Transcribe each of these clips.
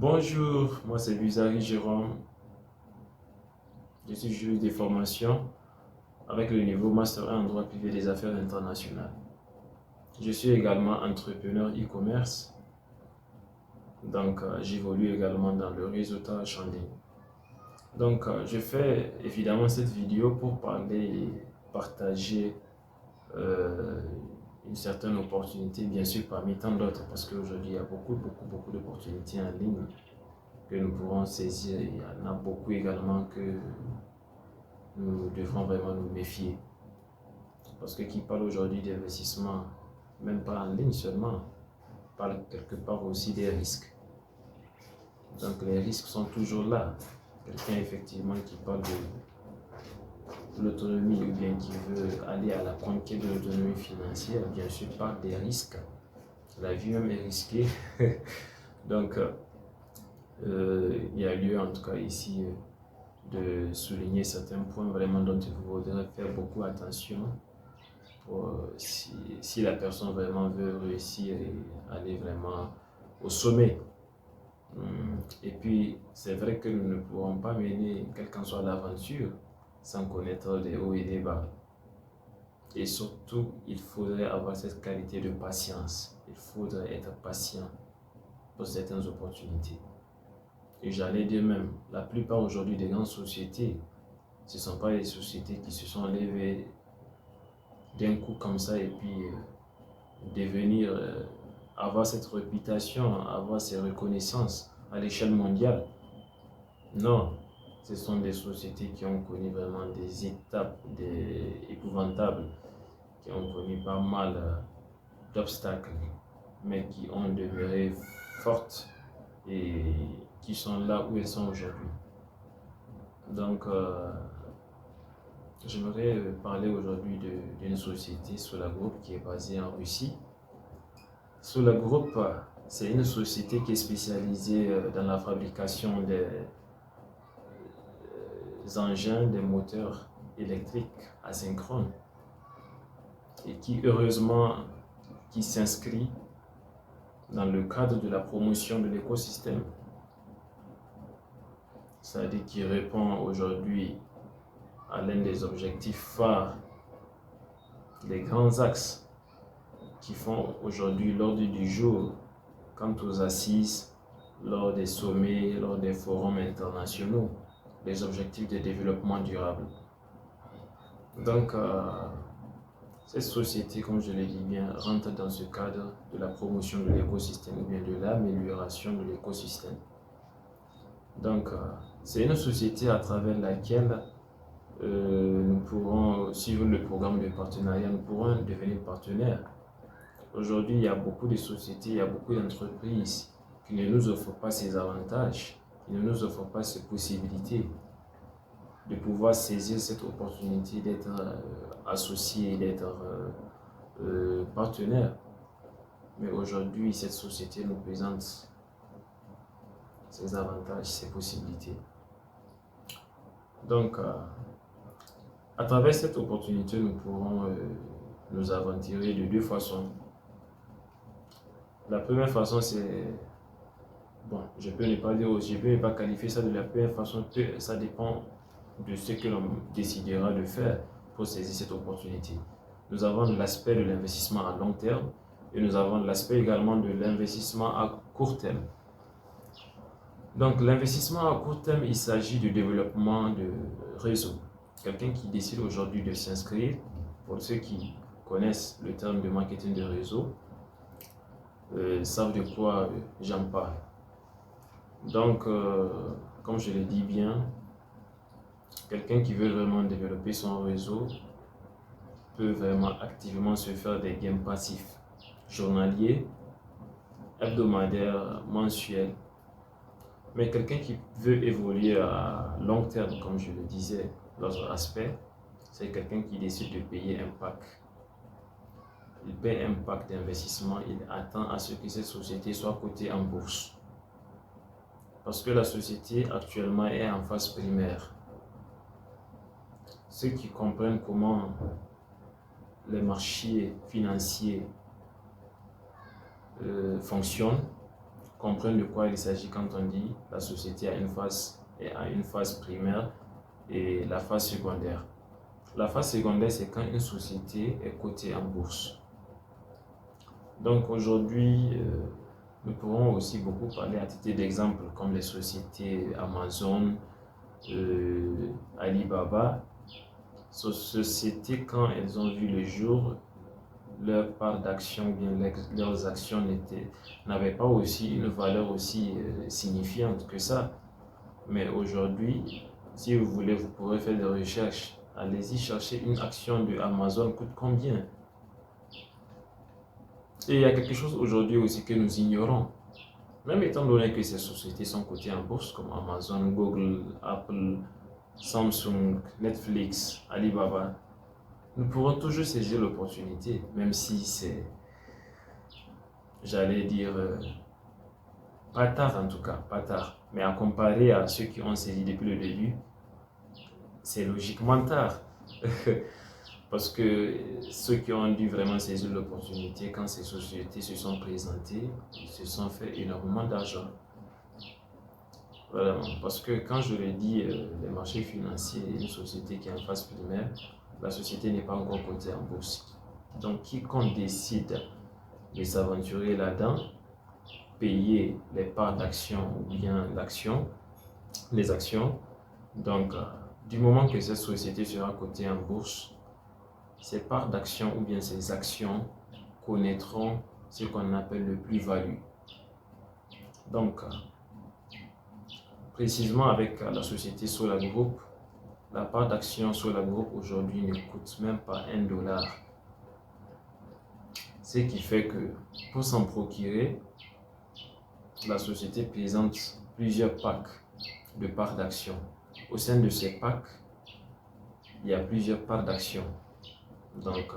Bonjour, moi c'est Bizarre Jérôme. Je suis juge de formation avec le niveau Master 1 en droit privé des affaires internationales. Je suis également entrepreneur e-commerce, donc j'évolue également dans le réseautage en ligne. Donc je fais évidemment cette vidéo pour parler et partager euh, une certaine opportunité, bien sûr parmi tant d'autres, parce qu'aujourd'hui il y a beaucoup d'opportunités en ligne que nous pourrons saisir. Il y en a beaucoup également que nous devons vraiment nous méfier. Parce que qui parle aujourd'hui d'investissement, même pas en ligne seulement, parle quelque part aussi des risques. Donc les risques sont toujours là. Quelqu'un effectivement qui parle de l'autonomie ou bien qui veut aller à la conquête de l'autonomie financière, bien sûr parle des risques. La vie même est risquée. Donc il y a lieu en tout cas ici de souligner certains points vraiment dont il faudrait faire beaucoup attention pour, si la personne vraiment veut réussir et aller vraiment au sommet. Et puis, c'est vrai que nous ne pourrons pas mener, quelle qu'en soit l'aventure, sans connaître des hauts et des bas. Et surtout, il faudrait avoir cette qualité de patience. Il faudrait être patient pour certaines opportunités. Et j'allais dire même, la plupart aujourd'hui des grandes sociétés, ce ne sont pas les sociétés qui se sont levées d'un coup comme ça et puis devenir, avoir cette réputation, avoir ces reconnaissances à l'échelle mondiale. Non, ce sont des sociétés qui ont connu vraiment des étapes épouvantables, qui ont connu pas mal d'obstacles, mais qui ont demeuré fortes et qui sont là où elles sont aujourd'hui. Donc, j'aimerais parler aujourd'hui d'une société, Sola Group, qui est basée en Russie. Sola Group, c'est une société qui est spécialisée dans la fabrication des engins, des moteurs électriques asynchrones et qui heureusement qui s'inscrit dans le cadre de la promotion de l'écosystème. C'est-à-dire qui répond aujourd'hui à l'un des objectifs phares, les grands axes qui font aujourd'hui l'ordre du jour quant aux assises, lors des sommets, lors des forums internationaux, les objectifs de développement durable. Donc, cette société, comme je l'ai dit bien, rentre dans ce cadre de la promotion de l'écosystème ou bien de l'amélioration de l'écosystème. Donc, c'est une société à travers laquelle nous pourrons suivre le programme de partenariat, nous pourrons devenir partenaires. Aujourd'hui, il y a beaucoup de sociétés, il y a beaucoup d'entreprises qui ne nous offrent pas ces avantages, qui ne nous offrent pas ces possibilités de pouvoir saisir cette opportunité d'être associé, d'être partenaire. Mais aujourd'hui, cette société nous présente ses avantages, ses possibilités. Donc, à travers cette opportunité, nous pourrons nous aventurer de deux façons. La première façon, c'est, bon, je peux ne pas dire, je peux ne pas qualifier ça de la première façon, que ça dépend de ce que l'on décidera de faire pour saisir cette opportunité. Nous avons l'aspect de l'investissement à long terme et nous avons l'aspect également de l'investissement à court terme. Donc l'investissement à court terme, il s'agit du développement de réseaux. Quelqu'un qui décide aujourd'hui de s'inscrire, pour ceux qui connaissent le terme de marketing de réseau, savent de quoi j'en parle. Donc, comme je le dis bien, quelqu'un qui veut vraiment développer son réseau peut vraiment activement se faire des gains passifs, journaliers, hebdomadaires, mensuels. Mais quelqu'un qui veut évoluer à long terme, comme je le disais, l'autre aspect, c'est quelqu'un qui décide de payer un pack. Il paie un pack d'investissement, il attend à ce que cette société soit cotée en bourse. Parce que la société actuellement est en phase primaire. Ceux qui comprennent comment les marchés financiers fonctionnent, comprennent de quoi il s'agit quand on dit la société a une phase primaire et la phase secondaire. La phase secondaire, c'est quand une société est cotée en bourse. Donc aujourd'hui, nous pourrons aussi beaucoup parler à titre d'exemple comme les sociétés Amazon, Alibaba. Ces sociétés, quand elles ont vu le jour, leur part d'action, bien leurs actions n'avaient pas aussi une valeur aussi signifiante que ça. Mais aujourd'hui, si vous voulez, vous pourrez faire des recherches. Allez-y chercher une action de Amazon coûte combien. Et il y a quelque chose aujourd'hui aussi que nous ignorons. Même étant donné que ces sociétés sont cotées en bourse comme Amazon, Google, Apple, Samsung, Netflix, Alibaba, nous pourrons toujours saisir l'opportunité, même si c'est, j'allais dire, pas tard en tout cas, pas tard. Mais à comparer à ceux qui ont saisi depuis le début, c'est logiquement tard. Parce que ceux qui ont dû vraiment saisir l'opportunité, quand ces sociétés se sont présentées, ils se sont fait énormément d'argent. Vraiment. Parce que quand je le dis, les marchés financiers, une société qui est en phase primaire, la société n'est pas encore cotée en bourse. Donc quiconque décide de s'aventurer là-dedans, payer les parts d'action ou bien les actions, donc du moment que cette société sera cotée en bourse, ces parts d'action ou bien ces actions connaîtront ce qu'on appelle le plus-value. Donc, précisément avec la société Solar Group, la part d'action Solar Group aujourd'hui ne coûte même pas $1. Ce qui fait que pour s'en procurer, la société présente plusieurs packs de parts d'action. Au sein de ces packs, il y a plusieurs parts d'action. Donc,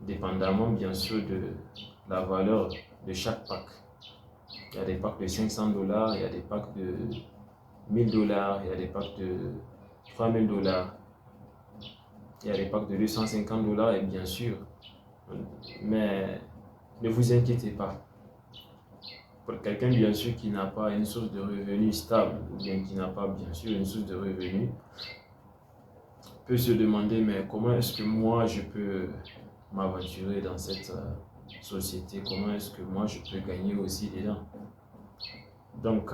dépendamment bien sûr de la valeur de chaque pack. Il y a des packs de $500, il y a des packs de $1000, il y a des packs de $3000, il y a des packs de $250 et bien sûr. Mais ne vous inquiétez pas. Pour quelqu'un bien sûr qui n'a pas une source de revenus stable ou bien qui n'a pas bien sûr une source de revenus, peut se demander mais comment est-ce que moi je peux m'aventurer dans cette société, comment est-ce que moi je peux gagner aussi dedans. Donc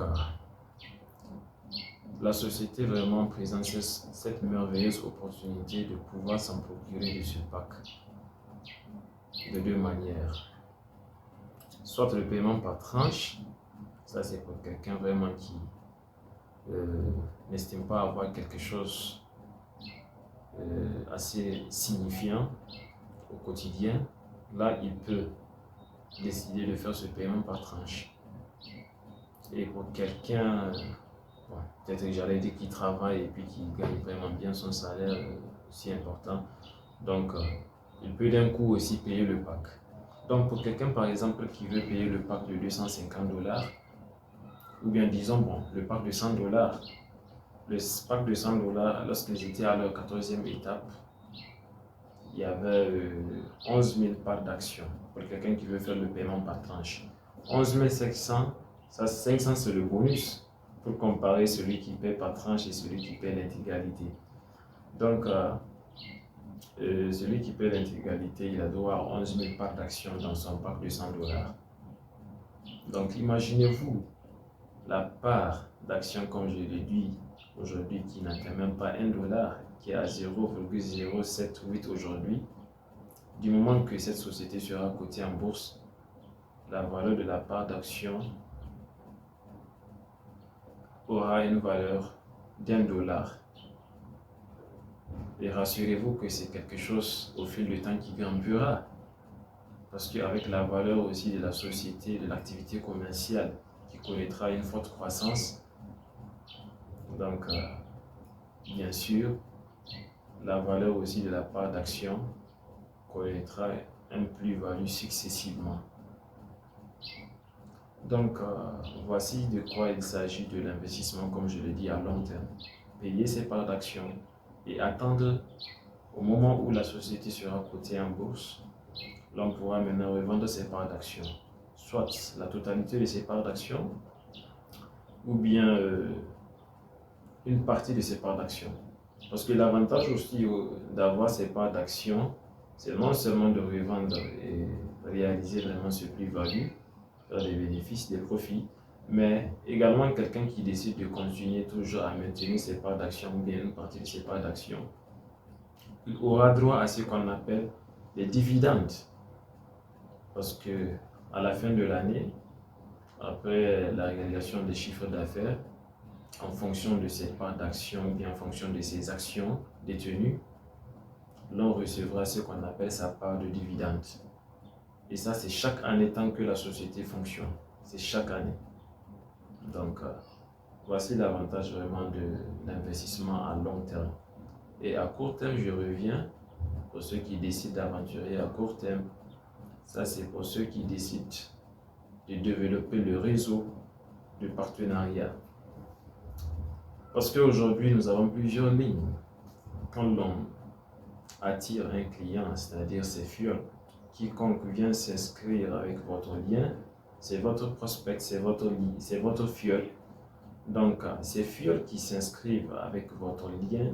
la société vraiment présente cette merveilleuse opportunité de pouvoir s'en procurer de ce pack de deux manières. Soit le paiement par tranche, ça c'est pour quelqu'un vraiment qui n'estime pas avoir quelque chose assez signifiant au quotidien. Là, il peut décider de faire ce paiement par tranche. Et pour quelqu'un, bon, peut-être que j'allais dire qui travaille et puis qui gagne vraiment bien son salaire aussi important, donc il peut d'un coup aussi payer le pack. Donc pour quelqu'un par exemple qui veut payer le pack de $250, ou bien disons bon, le pack de $100, le pack de $100, lorsque j'étais à leur 14e étape, il y avait 11 000 parts d'action pour quelqu'un qui veut faire le paiement par tranche. 11 500, ça 500 c'est le bonus pour comparer celui qui paie par tranche et celui qui paie l'intégralité. Donc, celui qui paie l'intégralité, il a droit à 11 000 parts d'action dans son pack de $100. Donc, imaginez-vous la part d'action, comme je l'ai dit aujourd'hui, qui n'atteint même pas $1, qui est à 0,078 aujourd'hui. Du moment que cette société sera cotée en bourse, la valeur de la part d'action aura une valeur d'$1. Et rassurez-vous que c'est quelque chose au fil du temps qui grimpera. Parce qu'avec la valeur aussi de la société, de l'activité commerciale qui connaîtra une forte croissance, donc bien sûr, la valeur aussi de la part d'action connaîtra un plus-value successivement. Donc, voici de quoi il s'agit de l'investissement, comme je l'ai dit, à long terme. Payer ses parts d'action et attendre au moment où la société sera cotée en bourse, l'on pourra maintenant revendre ses parts d'action, soit la totalité de ses parts d'actions ou bien une partie de ses parts d'actions. Parce que l'avantage aussi d'avoir ces parts d'actions, c'est non seulement de revendre et réaliser vraiment ce plus-value, faire des bénéfices, des profits, mais également quelqu'un qui décide de continuer toujours à maintenir ses parts d'actions ou bien une partie de ses parts d'actions, il aura droit à ce qu'on appelle des dividendes. Parce que à la fin de l'année, après la réalisation des chiffres d'affaires, en fonction de ses parts d'actions ou bien en fonction de ses actions détenues, l'on recevra ce qu'on appelle sa part de dividende. Et ça, c'est chaque année tant que la société fonctionne. C'est chaque année. Donc, voici l'avantage vraiment de l'investissement à long terme. Et à court terme, je reviens pour ceux qui décident d'aventurer à court terme. Ça, c'est pour ceux qui décident de développer le réseau de partenariat. Parce qu'aujourd'hui, nous avons plusieurs lignes. Quand l'on attire un client, c'est-à-dire ses fioles, quiconque vient s'inscrire avec votre lien, c'est votre prospect, c'est votre fiole. Donc, ces fioles qui s'inscrivent avec votre lien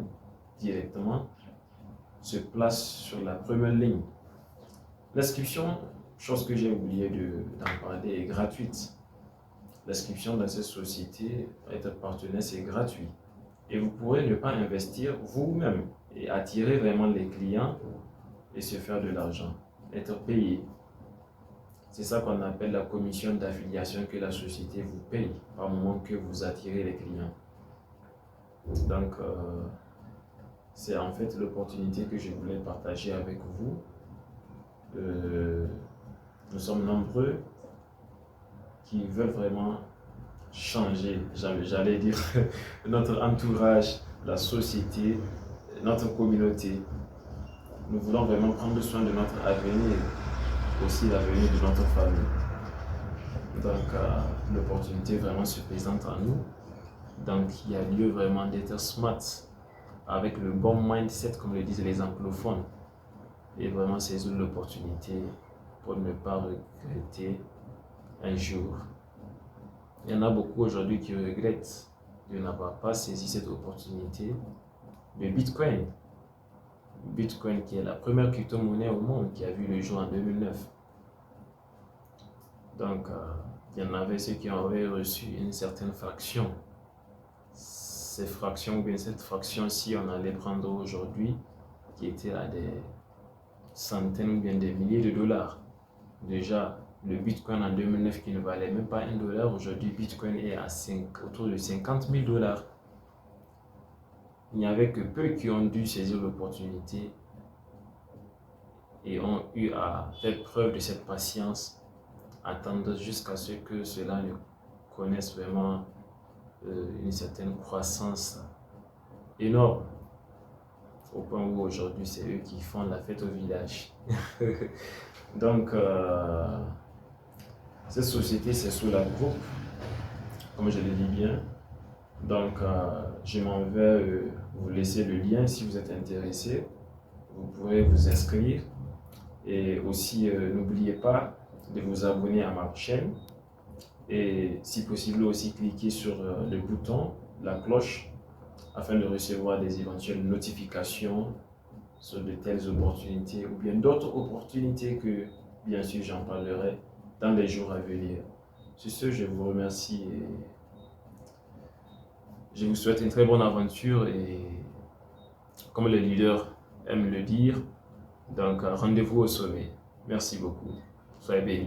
directement se placent sur la première ligne. L'inscription, chose que j'ai oublié d'en parler, est gratuite. L'inscription dans cette société, être partenaire, c'est gratuit. Et vous pourrez ne pas investir vous-même et attirer vraiment les clients et se faire de l'argent, être payé. C'est ça qu'on appelle la commission d'affiliation que la société vous paye par moment que vous attirez les clients. Donc, c'est en fait l'opportunité que je voulais partager avec vous. Nous sommes nombreux qui veulent vraiment changer, j'allais dire, notre entourage, la société, notre communauté. Nous voulons vraiment prendre soin de notre avenir, aussi l'avenir de notre famille. Donc, l'opportunité vraiment se présente à nous. Donc, il y a lieu vraiment d'être smart, avec le bon mindset, comme le disent les anglophones, et vraiment saisir l'opportunité pour ne pas regretter un jour. Il y en a beaucoup aujourd'hui qui regrettent de n'avoir pas saisi cette opportunité de Bitcoin. Bitcoin qui est la première crypto-monnaie au monde qui a vu le jour en 2009. Donc, il y en avait ceux qui avaient reçu une certaine fraction. Ces fractions ou bien cette fraction-ci, on allait prendre aujourd'hui, qui était à des centaines ou bien des milliers de dollars. Déjà, le Bitcoin en 2009 qui ne valait même pas $1, aujourd'hui Bitcoin est à autour de 50 000 $. Il n'y avait que peu qui ont dû saisir l'opportunité et ont eu à faire preuve de cette patience, attendre jusqu'à ce que cela ne connaisse vraiment une certaine croissance énorme, au point où aujourd'hui c'est eux qui font la fête au village. Donc, cette société c'est sous la groupe, comme je le dis bien. Donc, je m'en vais vous laisser le lien si vous êtes intéressé. Vous pourrez vous inscrire et aussi n'oubliez pas de vous abonner à ma chaîne et si possible aussi cliquer sur le bouton, la cloche, afin de recevoir des éventuelles notifications sur de telles opportunités ou bien d'autres opportunités que bien sûr j'en parlerai dans les jours à venir. Sur ce, je vous remercie et je vous souhaite une très bonne aventure et comme les leaders aiment le dire, donc rendez-vous au sommet. Merci beaucoup. Soyez bénis.